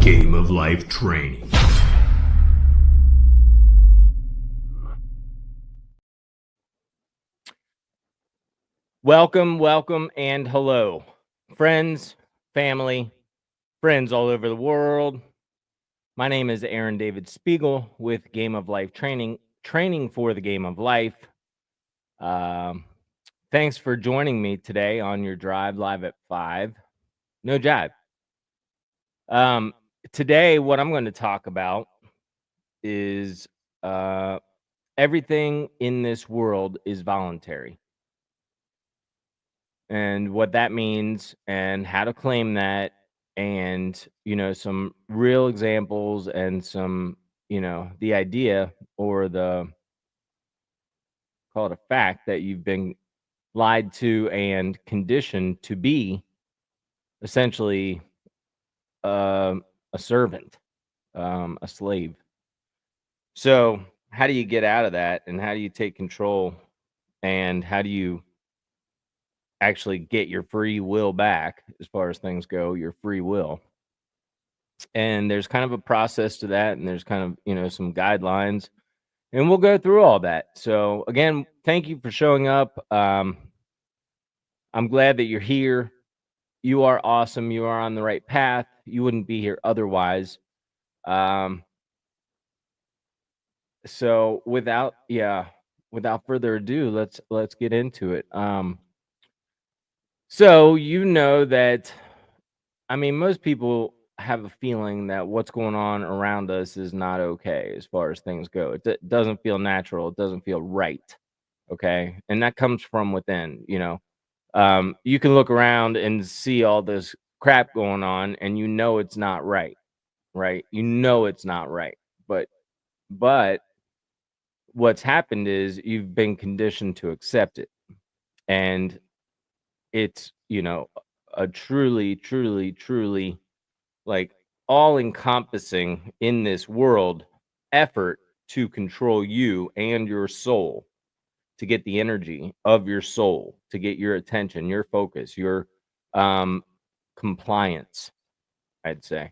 Game of Life training. Welcome, and hello, friends, family, friends all over the world. My name is Aaron David Spiegel with Game of Life training for the Game of Life. Thanks for joining me today on your drive live at 5. No jive. Today, what I'm going to talk about is everything in this world is voluntary. And what that means and how to claim that, and some real examples and some the idea or the call it a fact that you've been lied to and conditioned to be essentially a servant, a slave. So how do you get out of that, and how do you take control, and how do you actually get your free will back as far as things go, your free will? And there's kind of a process to that, and there's kind of some guidelines, and we'll go through all that. So again, thank you for showing up. I'm glad that you're here. You are awesome. You are on the right path. You wouldn't be here otherwise. So without further ado, let's get into it. So that, I mean, most people have a feeling that what's going on around us is not okay as far as things go. It doesn't feel natural. It doesn't feel right. Okay. And that comes from within. You can look around and see all this crap going on, and it's not right. Right. It's not right. But what's happened is you've been conditioned to accept it. And it's, a truly like all encompassing in this world effort to control you and your soul, to get the energy of your soul, to get your attention, your focus, your compliance, I'd say.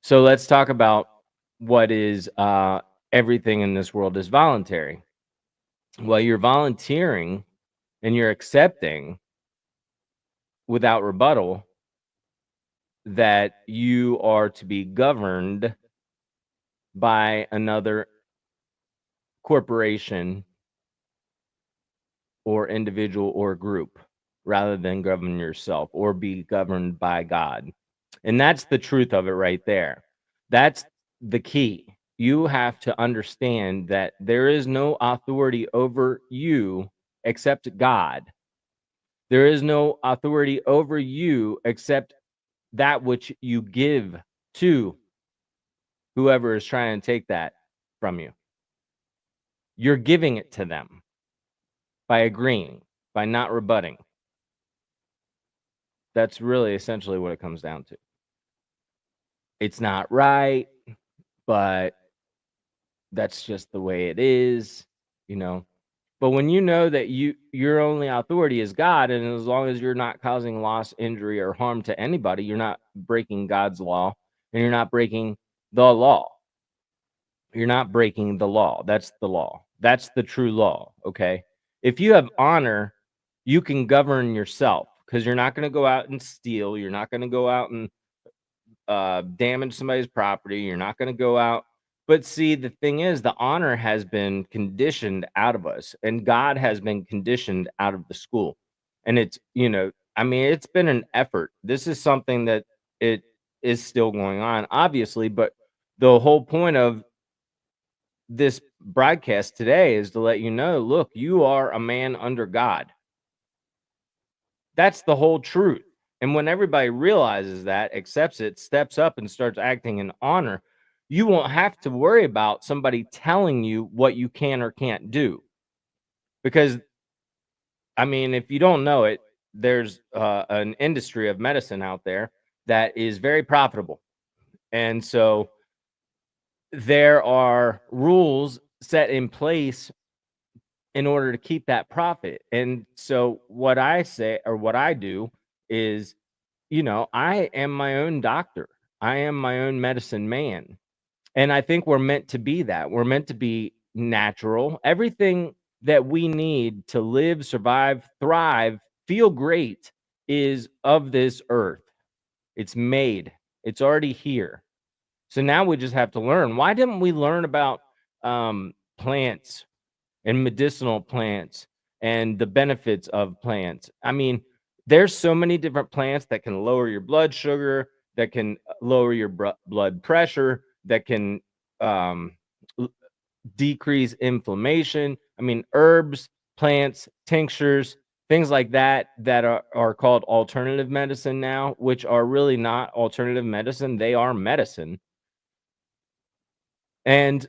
So let's talk about what is everything in this world is voluntary. Well, you're volunteering and you're accepting without rebuttal that you are to be governed by another corporation or individual or group, rather than govern yourself or be governed by God. And that's the truth of it right there. That's the key. You have to understand that there is no authority over you except God. There is no authority over you except that which you give to whoever is trying to take that from you. You're giving it to them by agreeing, by not rebutting. That's really essentially what it comes down to. It's not right, but that's just the way it is. But when you know that your only authority is God, and as long as you're not causing loss, injury, or harm to anybody, you're not breaking God's law, and you're not breaking the law. You're not breaking the law. That's the law. That's the true law, okay? If you have honor, you can govern yourself, because you're not going to go out and steal. You're not going to go out and damage somebody's property. You're not going to go out. But see, the thing is, the honor has been conditioned out of us, and God has been conditioned out of the school. And it's, it's been an effort. This is something that it is still going on, obviously. But the whole point of this broadcast today is to let you know, look, you are a man under God. That's the whole truth. And when everybody realizes that, accepts it, steps up and starts acting in honor, you won't have to worry about somebody telling you what you can or can't do. Because, I mean, if you don't know it, there's an industry of medicine out there that is very profitable. And so there are rules set in place in order to keep that profit. And so what I say, or what I do, is, I am my own doctor. I am my own medicine man. And I think we're meant to be that. We're meant to be natural. Everything that we need to live, survive, thrive, feel great is of this earth. It's made, it's already here. So now we just have to learn. Why didn't we learn about plants and medicinal plants and the benefits of plants? I mean, there's so many different plants that can lower your blood sugar, that can lower your blood pressure, that can um, l- decrease inflammation. I mean, herbs, plants, tinctures, things like that that are called alternative medicine now, which are really not alternative medicine. They are medicine. And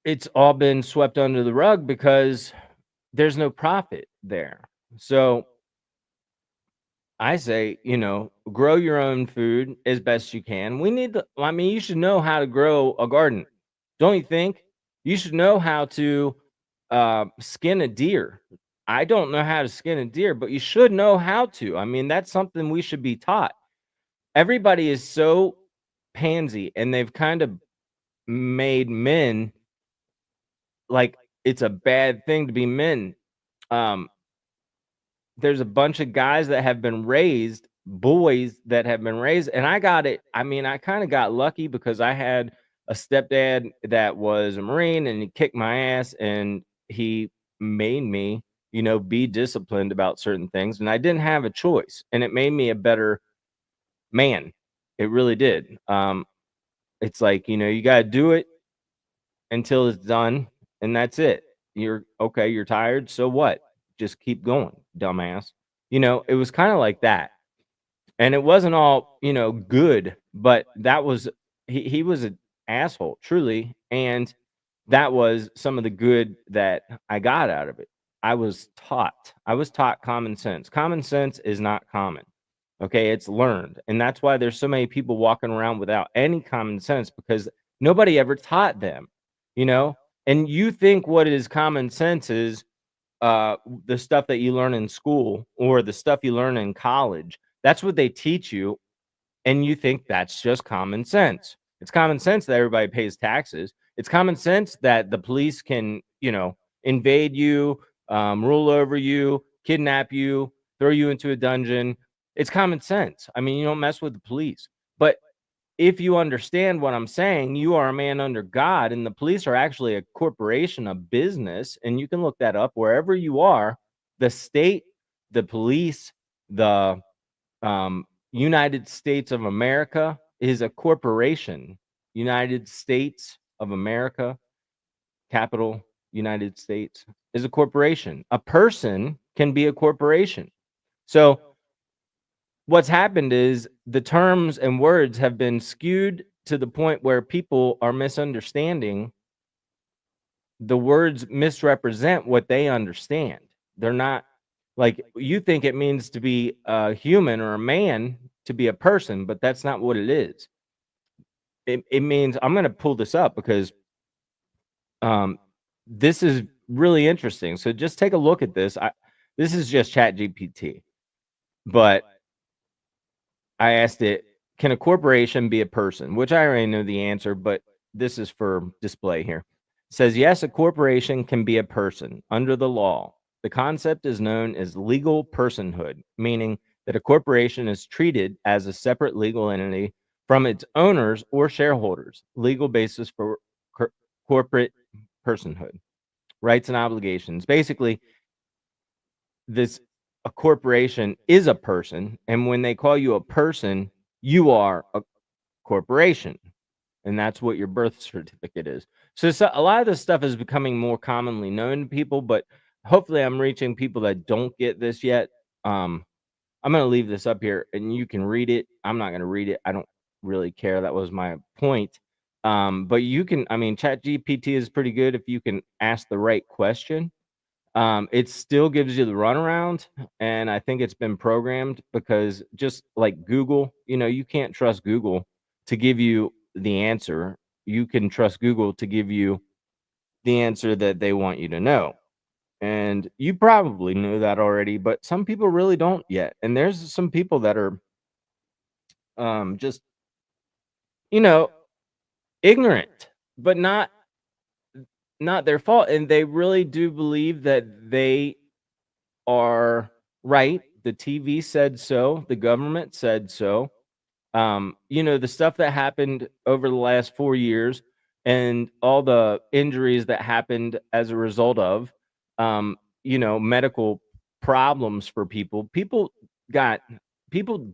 it's all been swept under the rug because there's no profit there. So I say, grow your own food as best you can. I mean, you should know how to grow a garden, don't you think? You should know how to skin a deer. I don't know how to skin a deer, but you should know how to. I mean, that's something we should be taught. Everybody is so pansy, and they've kind of made men like it's a bad thing to be men. Um, there's a bunch of guys that have been raised, boys that have been raised, and I got it. I mean, I kind of got lucky because I had a stepdad that was a Marine, and he kicked my ass, and he made me, be disciplined about certain things, and I didn't have a choice, and it made me a better man. It really did. It's like, you got to do it until it's done, and that's it. You're okay, you're tired, so what? Just keep going, dumbass. It was kind of like that. And it wasn't all, good, but that was he was an asshole, truly, and that was some of the good that I got out of it. I was taught common sense. Common sense is not common. Okay, it's learned. And that's why there's so many people walking around without any common sense because nobody ever taught them, you know? And you think what is common sense is the stuff that you learn in school or the stuff you learn in college. That's what they teach you, and you think that's just common sense. It's common sense that everybody pays taxes. It's common sense that the police can, invade you, rule over you, kidnap you, throw you into a dungeon. It's common sense. I mean, you don't mess with the police. But if you understand what I'm saying, you are a man under God, and the police are actually a corporation, a business, and you can look that up wherever you are. The state, the police, the United States of America is a corporation. United States of America, capital United States, is a corporation. A person can be a corporation. So what's happened is the terms and words have been skewed to the point where people are misunderstanding. The words misrepresent what they understand. They're not like you think it means to be a human or a man to be a person, but that's not what it is. It means I'm going to pull this up because um, this is really interesting. So just take a look at this. This is just Chat GPT, but I asked it, can a corporation be a person? Which I already know the answer, but this is for display here. It says, yes, a corporation can be a person under the law. The concept is known as legal personhood, meaning that a corporation is treated as a separate legal entity from its owners or shareholders. Legal basis for corporate personhood, rights and obligations. Basically, this a corporation is a person, and when they call you a person, you are a corporation, and that's what your birth certificate is. So a lot of this stuff is becoming more commonly known to people, but hopefully I'm reaching people that don't get this yet. I'm going to leave this up here and you can read it. I'm not going to read it. I don't really care. That was my point. But you can, I mean, Chat GPT is pretty good if you can ask the right question. It still gives you the runaround, and I think it's been programmed because just like Google, you can't trust Google to give you the answer. You can trust Google to give you the answer that they want you to know. And you probably knew that already, but some people really don't yet. And there's some people that are just you know, ignorant, but not their fault. And they really do believe that they are right. The TV said so, the government said so. The stuff that happened over the last 4 years and all the injuries that happened as a result of, medical problems for people. Got people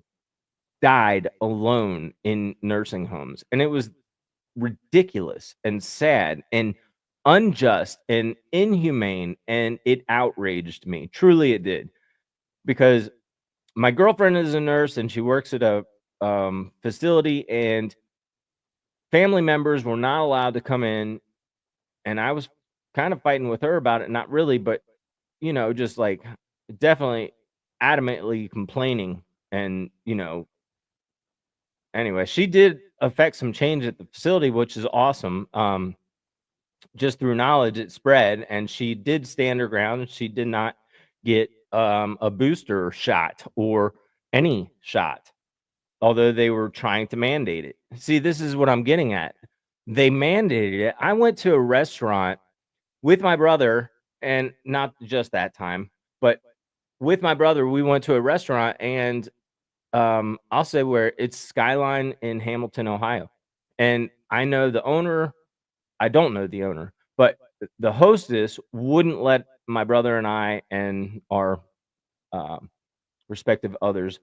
died alone in nursing homes, and it was ridiculous and sad and unjust and inhumane, and it outraged me. Truly, it did, because my girlfriend is a nurse and she works at a facility, and family members were not allowed to come in, and I was kind of fighting with her about it. Not really, but just like definitely adamantly complaining. And anyway, she did affect some change at the facility, which is awesome. Just through knowledge, it spread, and she did stand her ground. She did not get a booster shot or any shot, although they were trying to mandate it. See, this is what I'm getting at. They mandated it. I went to a restaurant with my brother, and not just that time, but with my brother, we went to a restaurant, and I'll say where it's Skyline in Hamilton, Ohio. And I know the owner. I don't know the owner, but the hostess wouldn't let my brother and I and our um, respective others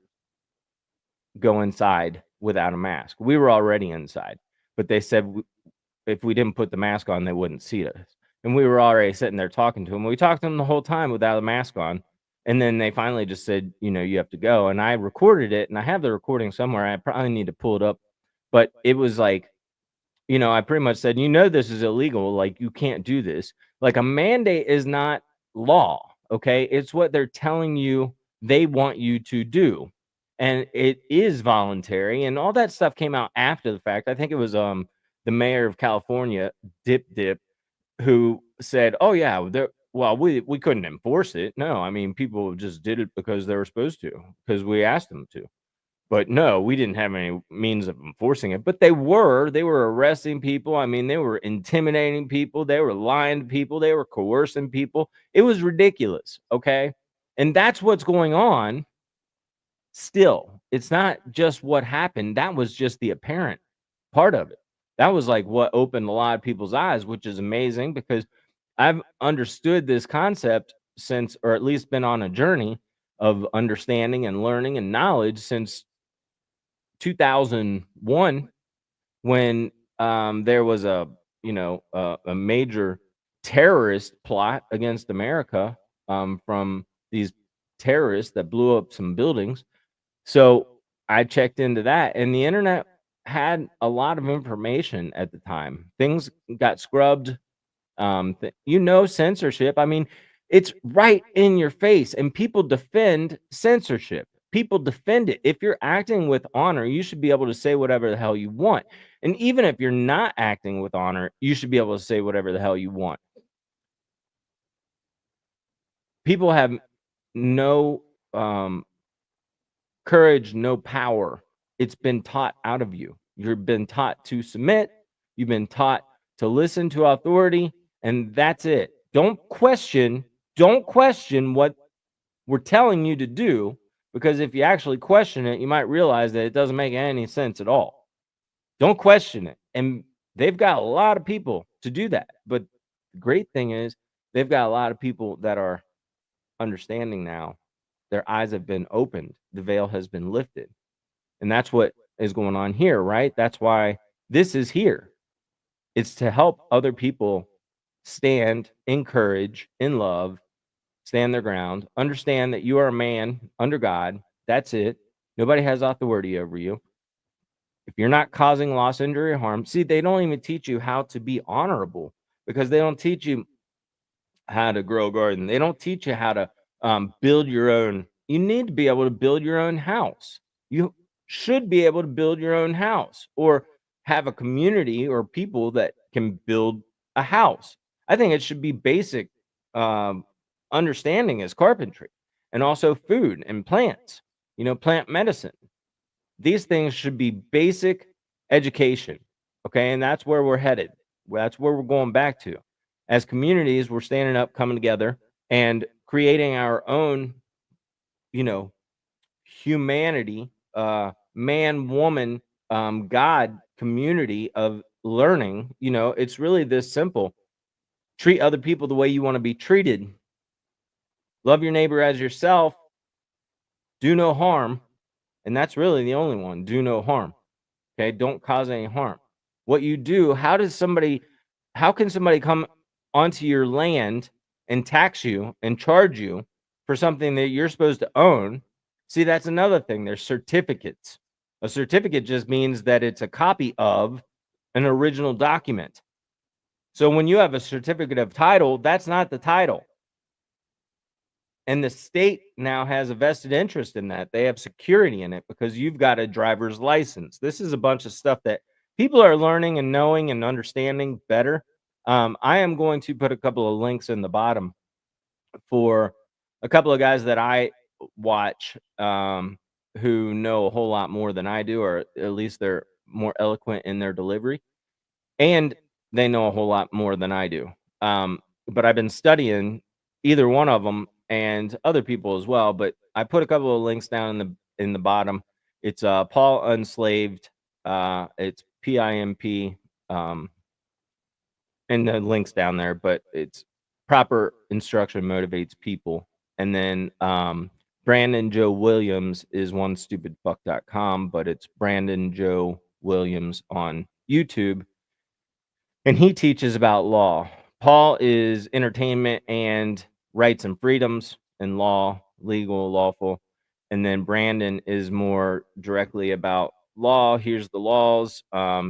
go inside without a mask. We were already inside, but they said if we didn't put the mask on, they wouldn't seat us. And we were already sitting there talking to them. We talked to them the whole time without a mask on. And then they finally just said, you have to go. And I recorded it, and I have the recording somewhere. I probably need to pull it up. But it was like, I pretty much said, this is illegal. Like, you can't do this. Like, a mandate is not law. Okay. It's what they're telling you they want you to do. And it is voluntary. And all that stuff came out after the fact. I think it was the mayor of California, Dip, who said, oh, yeah, we couldn't enforce it. No, I mean, people just did it because they were supposed to, because we asked them to. But no, we didn't have any means of enforcing it. But they were arresting people. I mean, they were intimidating people. They were lying to people. They were coercing people. It was ridiculous. Okay. And that's what's going on still. It's not just what happened. That was just the apparent part of it. That was like what opened a lot of people's eyes, which is amazing, because I've understood this concept since, or at least been on a journey of understanding and learning and knowledge since 2001, when there was a major terrorist plot against America from these terrorists that blew up some buildings. So I checked into that, and the internet had a lot of information at the time. Things got scrubbed. Censorship. I mean, it's right in your face, and people defend censorship. People defend it. If you're acting with honor, you should be able to say whatever the hell you want. And even if you're not acting with honor, you should be able to say whatever the hell you want. People have no courage, no power. It's been taught out of you. You've been taught to submit. You've been taught to listen to authority, and that's it. Don't question what we're telling you to do, because if you actually question it, you might realize that it doesn't make any sense at all. Don't question it. And they've got a lot of people to do that. But the great thing is they've got a lot of people that are understanding now. Their eyes have been opened. The veil has been lifted. And that's what is going on here, right? That's why this is here. It's to help other people stand in courage, in love, stand their ground, understand that you are a man under God. That's it. Nobody has authority over you. If you're not causing loss, injury, or harm, see, they don't even teach you how to be honorable, because they don't teach you how to grow a garden. They don't teach you how to build your own. You need to be able to build your own house. You should be able to build your own house, or have a community or people that can build a house. I think it should be basic understanding as carpentry, and also food and plants, plant medicine. These things should be basic education. Okay. And that's where we're headed. That's where we're going back to. As communities, we're standing up, coming together, and creating our own, you know, humanity, man, woman, God community of learning. It's really this simple. Treat other people the way you want to be treated. Love your neighbor as yourself. Do no harm. And that's really the only one. Do no harm. Okay. Don't cause any harm. What you do, how can somebody come onto your land and tax you and charge you for something that you're supposed to own? See, that's another thing. There's certificates. A certificate just means that it's a copy of an original document. So when you have a certificate of title, that's not the title. And the state now has a vested interest in that. They have security in it because you've got a driver's license. This is a bunch of stuff that people are learning and knowing and understanding better. I am going to put a couple of links in the bottom for a couple of guys that I watch who know a whole lot more than I do, or at least they're more eloquent in their delivery, and they know a whole lot more than I do. But I've been studying either one of them and other people as well. But I put a couple of links down in the bottom. It's Paul Unslaved. It's PIMP. And the links down there, but it's proper instruction motivates people. And then Brandon Joe Williams is onestupidfuck.com, but it's Brandon Joe Williams on YouTube. And he teaches about law. Paul is entertainment and rights and freedoms and law, legal, lawful. And then Brandon is more directly about law. Here's the laws.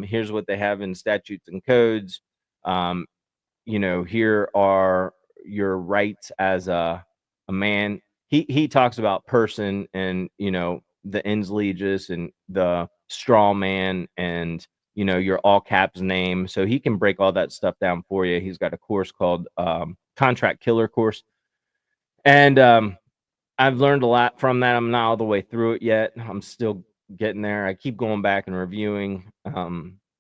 Here's what they have in statutes and codes. Here are your rights as a man. He talks about person and, the ens legis and the straw man and, your all caps name. So he can break all that stuff down for you. He's got a course called Contract Killer course. And I've learned a lot from that. I'm not all the way through it yet. I'm still getting there. I keep going back and reviewing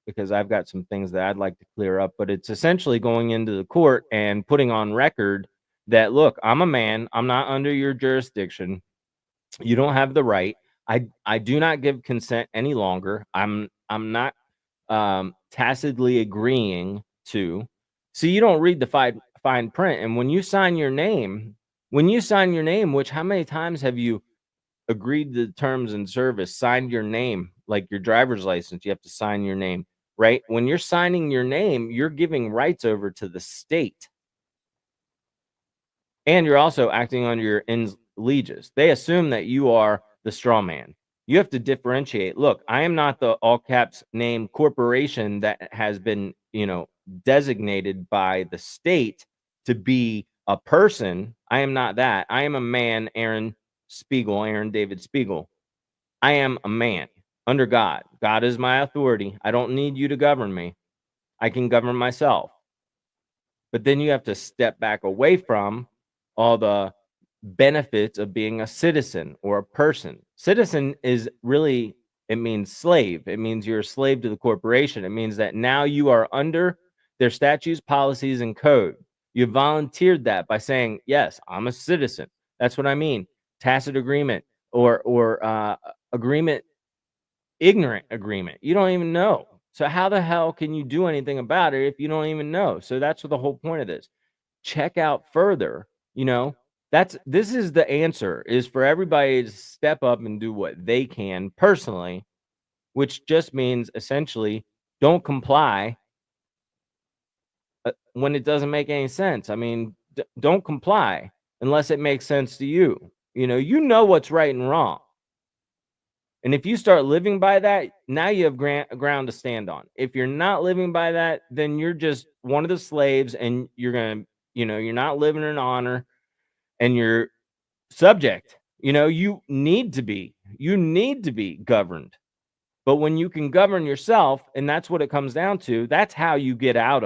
because I've got some things that I'd like to clear up. But it's essentially going into the court and putting on record that, look, I'm a man. I'm not under your jurisdiction. You don't have the right. I do not give consent any longer. I'm not tacitly agreeing to. See, you don't read the fine print. And when you sign your name, which how many times have you agreed to the terms and service, signed your name, like your driver's license, you have to sign your name, right? When you're signing your name, you're giving rights over to the state. And you're also acting under your ens legis. They assume that you are the straw man. You have to differentiate. Look, I am not the all caps name corporation that has been, designated by the state to be a person. I am not that. I am a man, Aaron David Spiegel. I am a man under God. God is my authority. I don't need you to govern me. I can govern myself. But then you have to step back away from all the benefits of being a citizen or a person. Citizen is really, it means slave. It means you're a slave to the corporation. It means that now you are under their statutes, policies, and code. You volunteered that by saying, yes, I'm a citizen. That's what I mean. Tacit agreement or agreement, ignorant agreement. You don't even know. So how the hell can you do anything about it if you don't even know? So that's what the whole point of this. Check out further, this is the answer, is for everybody to step up and do what they can personally, which just means essentially don't comply when it doesn't make any sense. I mean, don't comply unless it makes sense to you. You know what's right and wrong. And if you start living by that, now you have ground to stand on. If you're not living by that, then you're just one of the slaves, and you're going to, you're not living in honor, and you're subject. You need to be governed. But when you can govern yourself, and that's what it comes down to, that's how you get out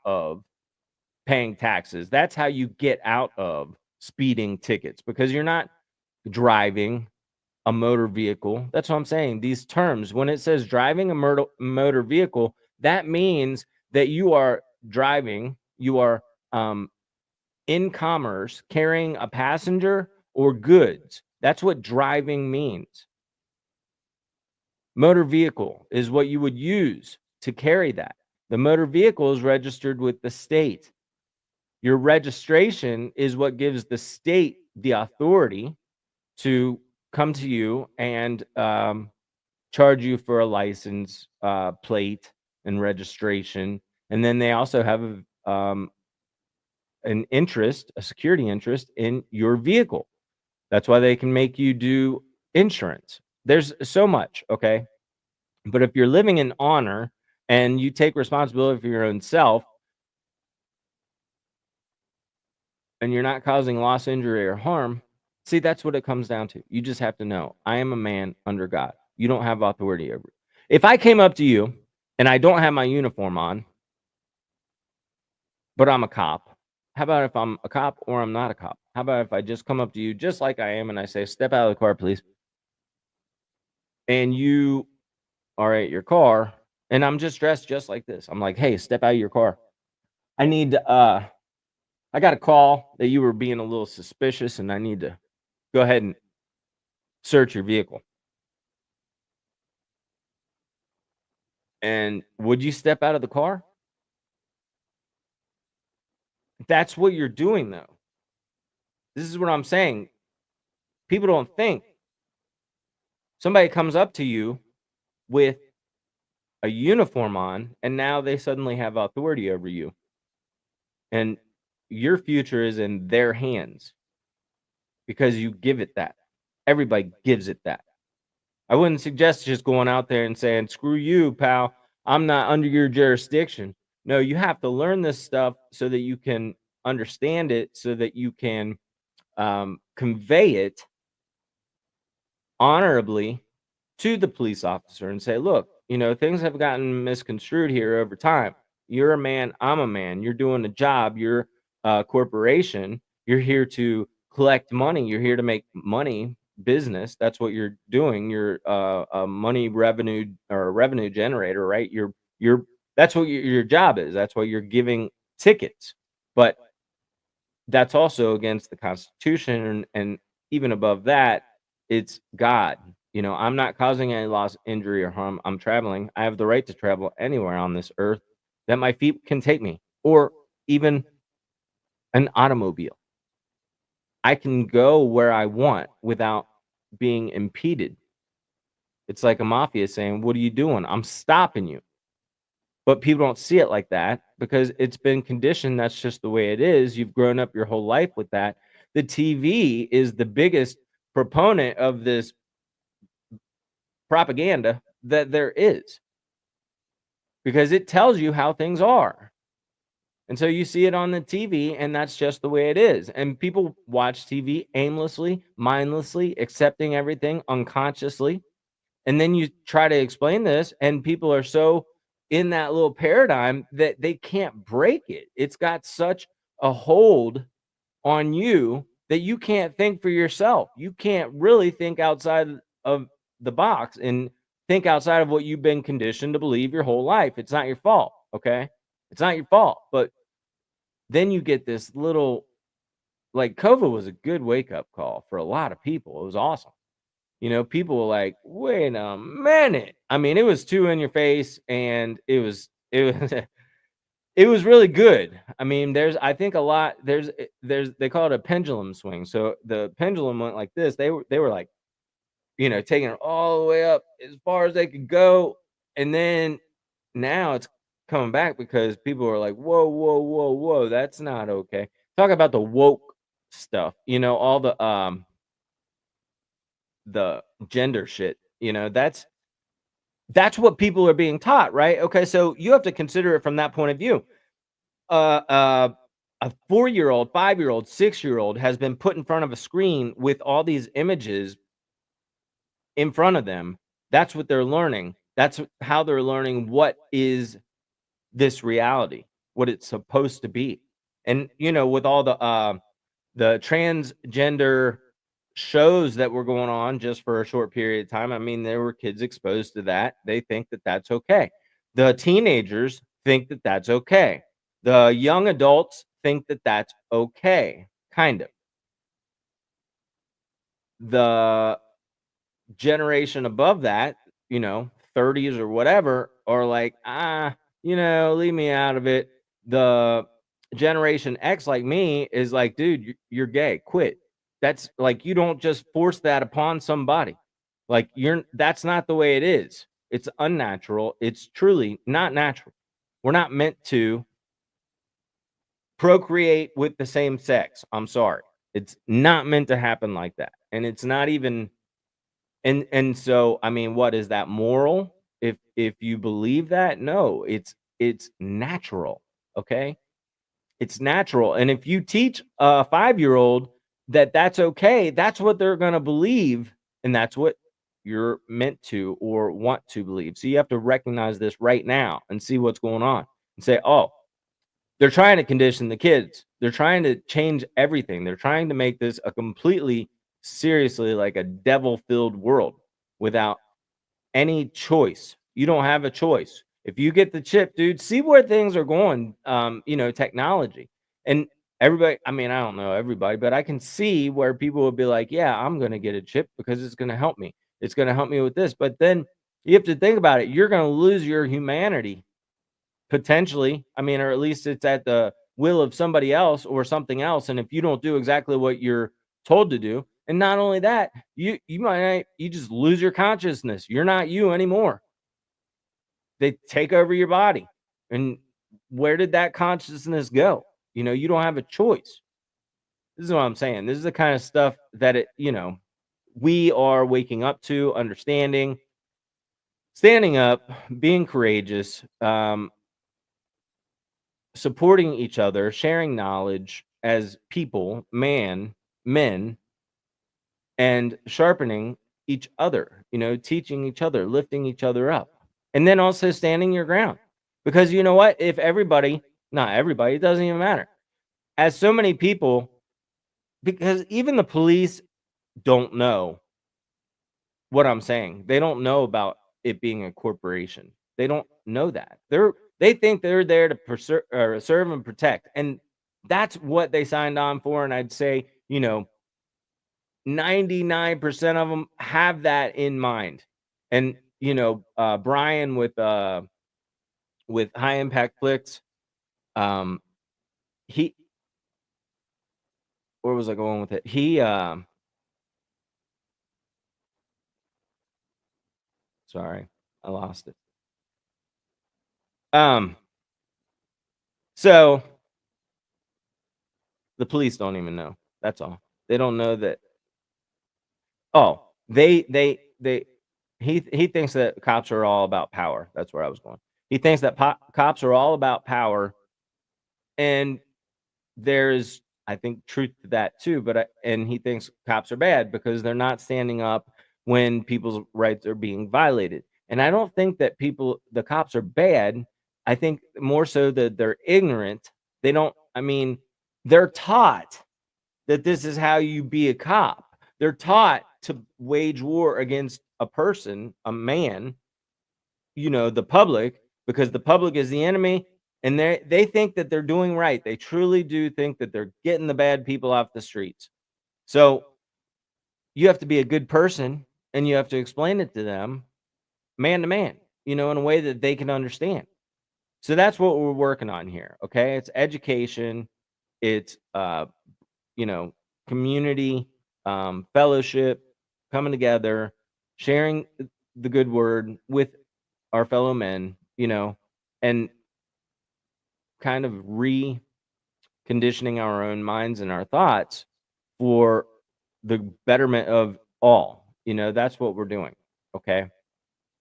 of paying taxes. That's how you get out of speeding tickets, because you're not driving a motor vehicle. That's what I'm saying. These terms, when it says driving a motor vehicle, that means that you are driving, you are in commerce, carrying a passenger or goods. That's what driving means. Motor vehicle is what you would use to carry that. The motor vehicle is registered with the state. Your registration is what gives the state the authority to come to you and charge you for a license plate and registration. And then they also have an interest, a security interest in your vehicle. That's why they can make you do insurance. There's so much, okay? But if you're living in honor and you take responsibility for your own self and you're not causing loss, injury, or harm, see, that's what it comes down to. You just have to know, I am a man under God. You don't have authority over it. If I came up to you and I don't have my uniform on, but I'm a cop, how about if I'm a cop or I'm not a cop? How about if I just come up to you just like I am and I say, step out of the car, please? And you are at your car and I'm just dressed just like this. I'm like, hey, step out of your car. I need I got a call that you were being a little suspicious and I need to go ahead and search your vehicle. And would you step out of the car? That's what you're doing, though. This is what I'm saying. People don't think. Somebody comes up to you with a uniform on, and now they suddenly have authority over you. And your future is in their hands because you give it that. Everybody gives it that. I wouldn't suggest just going out there and saying, screw you, pal. I'm not under your jurisdiction. No, you have to learn this stuff so that you can understand it, so that you can convey it honorably to the police officer and say, look, things have gotten misconstrued here over time. You're a man, I'm a man. You're doing a job. You're a corporation. You're here to collect money. You're here to make money, business. That's what you're doing. You're a money revenue or a revenue generator, right? That's what your job is. That's why you're giving tickets. But that's also against the Constitution, and even above that, it's God. I'm not causing any loss, injury, or harm. I'm traveling. I have the right to travel anywhere on this earth that my feet can take me, or even an automobile. I can go where I want without being impeded. It's like a mafia saying, what are you doing? I'm stopping you. But people don't see it like that because it's been conditioned. That's just the way it is. You've grown up your whole life with that. The TV is the biggest proponent of this propaganda that there is because it tells you how things are. And so you see it on the TV, and that's just the way it is. And people watch TV aimlessly, mindlessly, accepting everything unconsciously. And then you try to explain this, and people are so in that little paradigm that they can't break it. It's got such a hold on you that you can't think for yourself. You can't really think outside of the box and think outside of what you've been conditioned to believe your whole life. It's not your fault, okay? It's not your fault. But then you get this little, like, COVID was a good wake-up call for a lot of people. It was awesome. People were like, wait a minute. I mean, it was too in your face, and it was it was really good. I mean, I think a lot, they call it a pendulum swing. So the pendulum went like this. They were like, taking it all the way up as far as they could go. And then now it's coming back because people are like, whoa, whoa, whoa, whoa, that's not okay. Talk about the woke stuff, all the gender shit, that's what people are being taught, right? Okay, so you have to consider it from that point of view. A 4-year-old, 5-year-old, 6-year-old has been put in front of a screen with all these images in front of them. That's what they're learning. That's how they're learning what is this reality, what it's supposed to be. And with all the transgender shows that were going on just for a short period of time. I mean, there were kids exposed to that. They think that that's okay. The teenagers think that that's okay. The young adults think that that's okay, kind of. The generation above that, 30s or whatever, are like, leave me out of it. The generation X, like me, is like, dude, you're gay, quit. That's like, you don't just force that upon somebody. Like, that's not the way it is. It's unnatural. It's truly not natural. We're not meant to procreate with the same sex. I'm sorry. It's not meant to happen like that. And it's not even, and so, I mean, what is that moral? If you believe that? No, it's natural, okay? It's natural, and if you teach a 5-year-old that that's okay, that's what they're gonna believe, and that's what you're meant to or want to believe. So you have to recognize this right now and see what's going on and say, "Oh, they're trying to condition the kids. They're trying to change everything. They're trying to make this a completely seriously like a devil-filled world without any choice. You don't have a choice. If you get the chip, dude, see where things are going, technology. And everybody, I mean, I don't know everybody, but I can see where people would be like, yeah, I'm going to get a chip because it's going to help me. It's going to help me with this. But then you have to think about it. You're going to lose your humanity potentially. I mean, or at least it's at the will of somebody else or something else. And if you don't do exactly what you're told to do, and not only that, you just lose your consciousness. You're not you anymore. They take over your body. And where did that consciousness go? You don't have a choice. This is what I'm saying. This is the kind of stuff that we are waking up to, understanding, standing up, being courageous, supporting each other, sharing knowledge as people, men, and sharpening each other, teaching each other, lifting each other up. And then also standing your ground. Because you know what? If everybody, not everybody, it doesn't even matter. As so many people, because even the police don't know what I'm saying. They don't know about it being a corporation. They don't know that. They think they're there to serve and protect. And that's what they signed on for. And I'd say, 99% of them have that in mind. And Brian with High Impact Flicks, um, he where was I going with it? Sorry, I lost it. Um, so the police don't even know. That's all. They don't know that. Oh, they he thinks that cops are all about power. That's where I was going. He thinks that cops are all about power, and there's, I think, truth to that too. And he thinks cops are bad because they're not standing up when people's rights are being violated. And I don't think that the cops are bad. I think more so that they're ignorant. They don't. I mean, they're taught that this is how you be a cop. They're taught to wage war against a person, a man, the public, because the public is the enemy, and they think that they're doing right. They truly do think that they're getting the bad people off the streets. So you have to be a good person and you have to explain it to them man to man, in a way that they can understand. So that's what we're working on here. Okay. It's education. It's community, fellowship, coming together, sharing the good word with our fellow men, and kind of reconditioning our own minds and our thoughts for the betterment of all. That's what we're doing. Okay.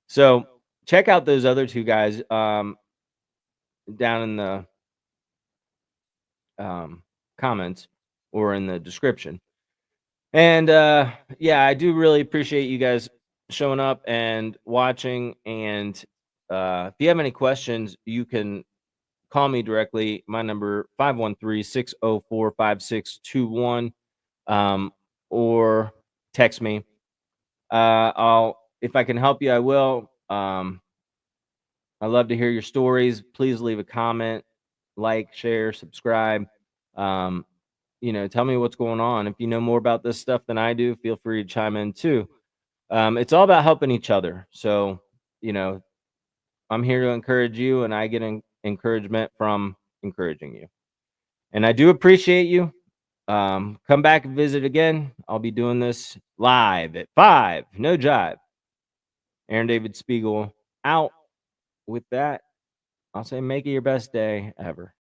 So check out those other two guys down in the comments or in the description. And yeah, I do really appreciate you guys showing up and watching. And if you have any questions, you can call me directly. My number 513-604-5621. Or text me. I'll if I can help you, I will. I love to hear your stories. Please leave a comment, like, share, subscribe. Um, tell me what's going on. If you know more about this stuff than I do, feel free to chime in too. It's all about helping each other. So, I'm here to encourage you, and I get encouragement from encouraging you. And I do appreciate you. Come back and visit again. I'll be doing this live at 5. No jive. Aaron David Spiegel out. With that, I'll say make it your best day ever.